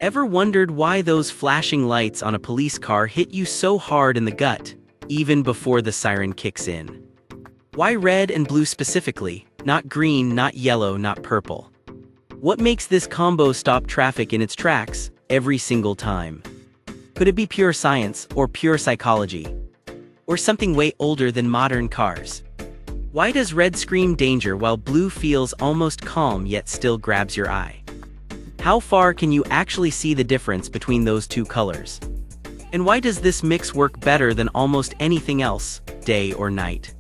Ever wondered why those flashing lights on a police car hit you so hard in the gut, even before the siren kicks in? Why red and blue specifically, not green, not yellow, not purple? What makes this combo stop traffic in its tracks, every single time? Could it be pure science, or pure psychology? Or something way older than modern cars? Why does red scream danger while blue feels almost calm yet still grabs your eye? How far can you actually see the difference between those two colors? And why does this mix work better than almost anything else, day or night?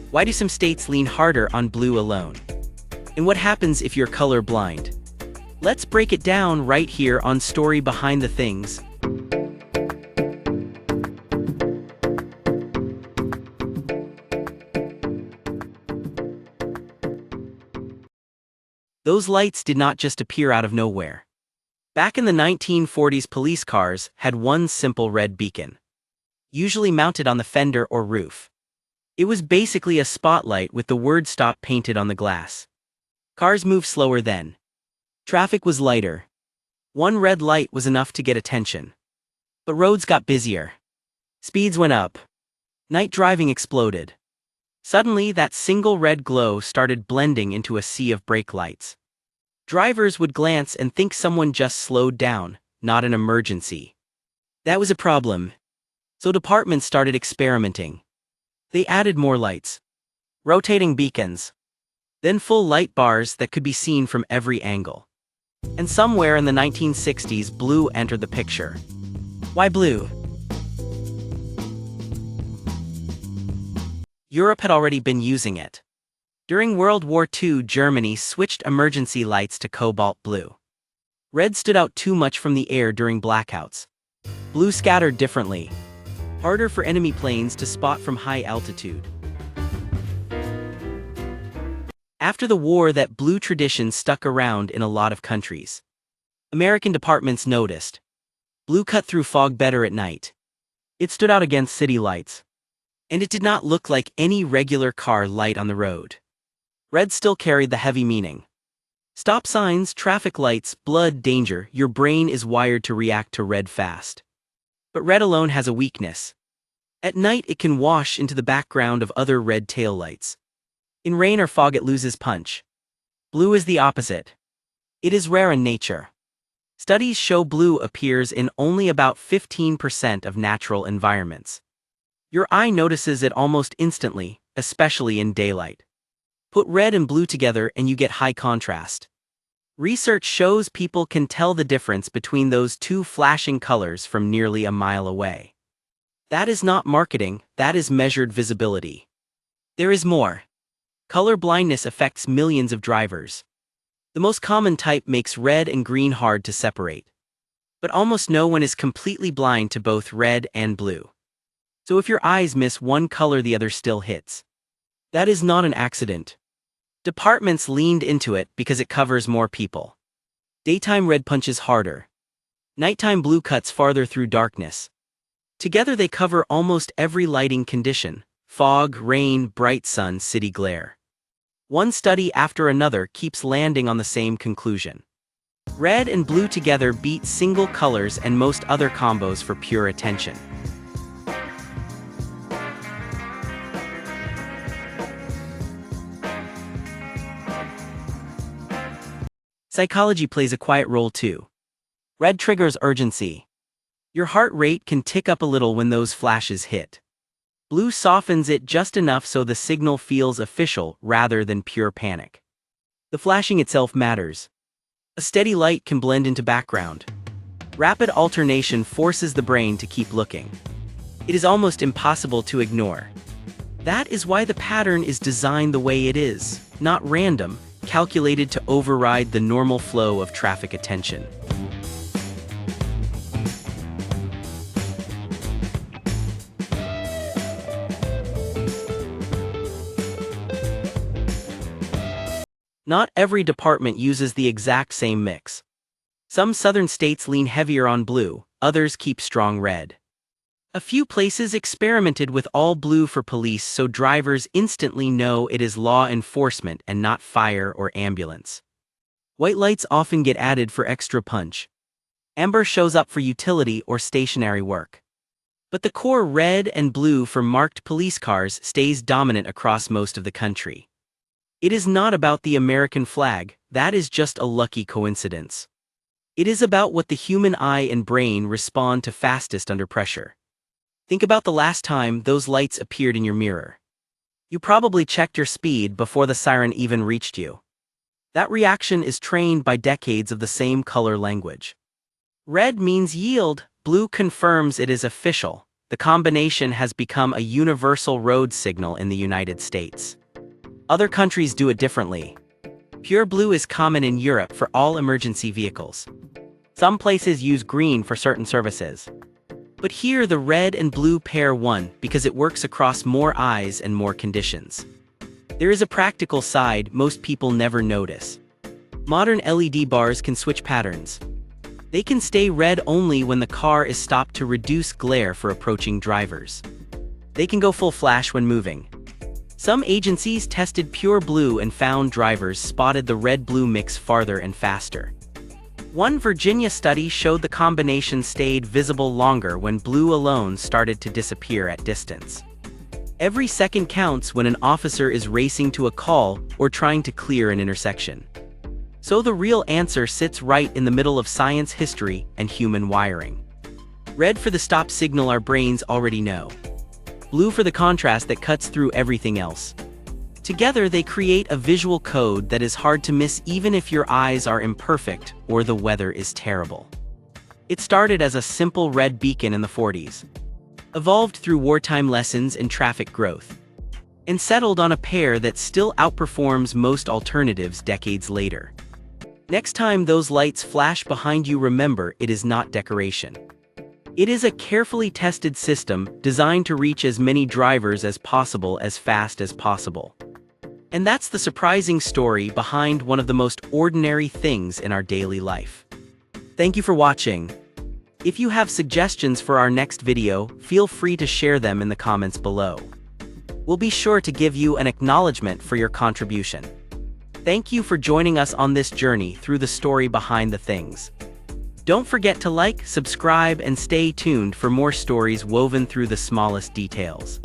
Why do some states lean harder on blue alone? And what happens if you're colorblind? Let's break it down right here on Story Behind the Things. Those lights did not just appear out of nowhere. Back in the 1940s, police cars had one simple red beacon, usually mounted on the fender or roof. It was basically a spotlight with the word "stop" painted on the glass. Cars moved slower then. Traffic was lighter. One red light was enough to get attention. But roads got busier. Speeds went up. Night driving exploded. Suddenly, that single red glow started blending into a sea of brake lights. Drivers would glance and think someone just slowed down, not an emergency. That was a problem. So departments started experimenting. They added more lights, rotating beacons, then full light bars that could be seen from every angle. And somewhere in the 1960s, blue entered the picture. Why blue? Europe had already been using it. During World War II, Germany switched emergency lights to cobalt blue. Red stood out too much from the air during blackouts. Blue scattered differently, harder for enemy planes to spot from high altitude. After the war, that blue tradition stuck around in a lot of countries. American departments noticed. Blue cut through fog better at night. It stood out against city lights. And it did not look like any regular car light on the road. Red still carried the heavy meaning. Stop signs, traffic lights, blood, danger, your brain is wired to react to red fast. But red alone has a weakness. At night it can wash into the background of other red taillights. In rain or fog it loses punch. Blue is the opposite. It is rare in nature. Studies show blue appears in only about 15% of natural environments. Your eye notices it almost instantly, especially in daylight. Put red and blue together and you get high contrast. Research shows people can tell the difference between those two flashing colors from nearly a mile away. That is not marketing, that is measured visibility. There is more. Color blindness affects millions of drivers. The most common type makes red and green hard to separate. But almost no one is completely blind to both red and blue. So if your eyes miss one color, the other still hits. That is not an accident. Departments leaned into it because it covers more people. Daytime red punches harder. Nighttime blue cuts farther through darkness. Together they cover almost every lighting condition: fog, rain, bright sun, city glare. One study after another keeps landing on the same conclusion. Red and blue together beat single colors and most other combos for pure attention. Psychology plays a quiet role too. Red triggers urgency. Your heart rate can tick up a little when those flashes hit. Blue softens it just enough so the signal feels official rather than pure panic. The flashing itself matters. A steady light can blend into background. Rapid alternation forces the brain to keep looking. It is almost impossible to ignore. That is why the pattern is designed the way it is, not random, calculated to override the normal flow of traffic attention. Not every department uses the exact same mix. Some southern states lean heavier on blue, others keep strong red. A few places experimented with all blue for police so drivers instantly know it is law enforcement and not fire or ambulance. White lights often get added for extra punch. Amber shows up for utility or stationary work. But the core red and blue for marked police cars stays dominant across most of the country. It is not about the American flag, that is just a lucky coincidence. It is about what the human eye and brain respond to fastest under pressure. Think about the last time those lights appeared in your mirror. You probably checked your speed before the siren even reached you. That reaction is trained by decades of the same color language. Red means yield, blue confirms it is official. The combination has become a universal road signal in the United States. Other countries do it differently. Pure blue is common in Europe for all emergency vehicles. Some places use green for certain services. But here the red and blue pair one because it works across more eyes and more conditions. There is a practical side most people never notice. Modern LED bars can switch patterns. They can stay red only when the car is stopped to reduce glare for approaching drivers. They can go full flash when moving. Some agencies tested pure blue and found drivers spotted the red-blue mix farther and faster. One Virginia study showed the combination stayed visible longer when blue alone started to disappear at distance. Every second counts when an officer is racing to a call or trying to clear an intersection. So the real answer sits right in the middle of science, history, and human wiring. Red for the stop signal our brains already know. Blue for the contrast that cuts through everything else. Together they create a visual code that is hard to miss even if your eyes are imperfect or the weather is terrible. It started as a simple red beacon in the 40s, evolved through wartime lessons and traffic growth, and settled on a pair that still outperforms most alternatives decades later. Next time those lights flash behind you, remember it is not decoration. It is a carefully tested system designed to reach as many drivers as possible as fast as possible. And that's the surprising story behind one of the most ordinary things in our daily life. Thank you for watching. If you have suggestions for our next video, feel free to share them in the comments below. We'll be sure to give you an acknowledgement for your contribution. Thank you for joining us on this journey through the story behind the things. Don't forget to like, subscribe, and stay tuned for more stories woven through the smallest details.